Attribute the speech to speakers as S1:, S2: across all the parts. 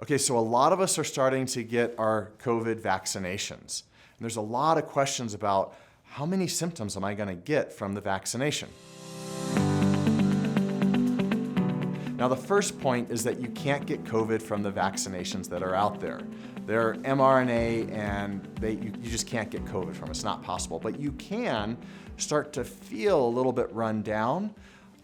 S1: Okay, so a lot of us are starting to get our COVID vaccinations. And there's a lot of questions about how many symptoms am I going to get from the vaccination? Now, the first point is that you can't get COVID from the vaccinations that are out there. They're mRNA and you just can't get COVID from it. It's not possible. But you can start to feel a little bit run down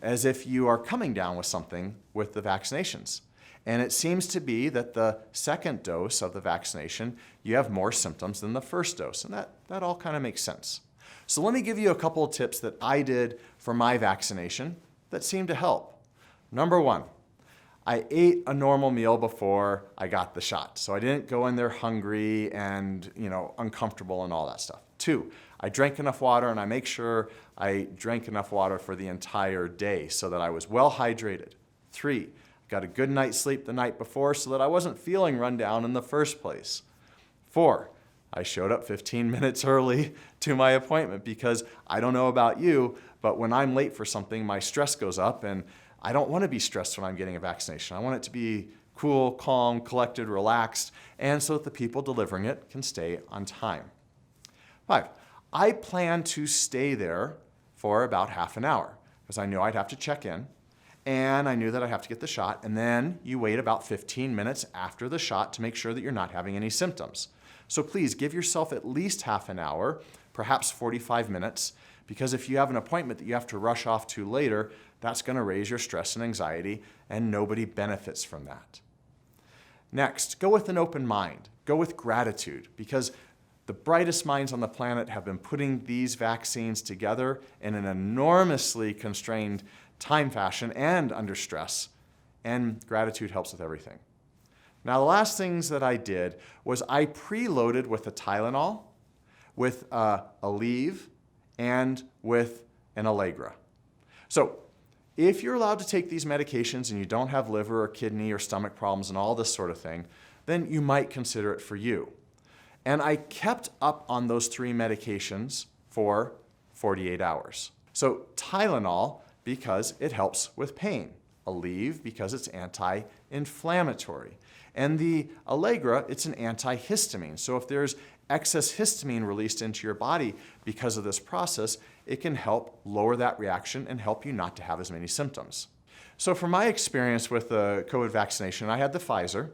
S1: as if you are coming down with something with the vaccinations. And it seems to be that the second dose of the vaccination, you have more symptoms than the first dose. And that all kind of makes sense. So let me give you a couple of tips that I did for my vaccination that seemed to help. Number one, I ate a normal meal before I got the shot. So I didn't go in there hungry and uncomfortable and all that stuff. Two, I drank enough water, and I make sure I drank enough water for the entire day so that I was well hydrated. Three, got a good night's sleep the night before so that I wasn't feeling run down in the first place. Four, I showed up 15 minutes early to my appointment because I don't know about you, but when I'm late for something, my stress goes up, and I don't want to be stressed when I'm getting a vaccination. I want it to be cool, calm, collected, relaxed, and so that the people delivering it can stay on time. 5, I plan to stay there for about half an hour because I knew I'd have to check in, and I knew that I'd have to get the shot, and then you wait about 15 minutes after the shot to make sure that you're not having any symptoms. So please give yourself at least half an hour, perhaps 45 minutes, because if you have an appointment that you have to rush off to later, that's going to raise your stress and anxiety, and nobody benefits from that. Next, go with an open mind. Go with gratitude, because the brightest minds on the planet have been putting these vaccines together in an enormously constrained time fashion and under stress, and gratitude helps with everything. Now, the last things that I did was I preloaded with a Tylenol, with a Aleve, and with an Allegra. So if you're allowed to take these medications and you don't have liver or kidney or stomach problems and all this sort of thing, then you might consider it for you. And I kept up on those 3 medications for 48 hours. So Tylenol, because it helps with pain. Aleve, because it's anti-inflammatory. And the Allegra, it's an antihistamine. So if there's excess histamine released into your body because of this process, it can help lower that reaction and help you not to have as many symptoms. So from my experience with the COVID vaccination, I had the Pfizer.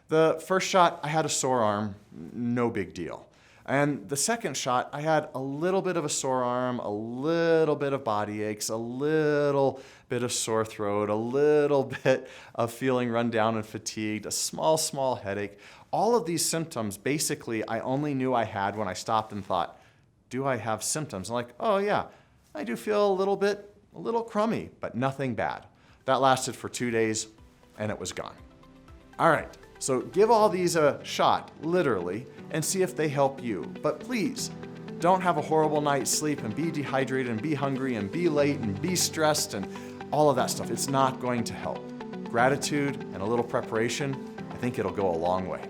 S1: The first shot, I had a sore arm, no big deal. And the second shot, I had a little bit of a sore arm, a little bit of body aches, a little bit of sore throat, a little bit of feeling run down and fatigued, a small headache. All of these symptoms, basically, I only knew I had when I stopped and thought, do I have symptoms? I'm like, oh yeah, I do feel a little crummy, but nothing bad. That lasted for 2 days, and it was gone. All right. So give all these a shot, literally, and see if they help you. But please, don't have a horrible night's sleep and be dehydrated and be hungry and be late and be stressed and all of that stuff. It's not going to help. Gratitude and a little preparation, I think it'll go a long way.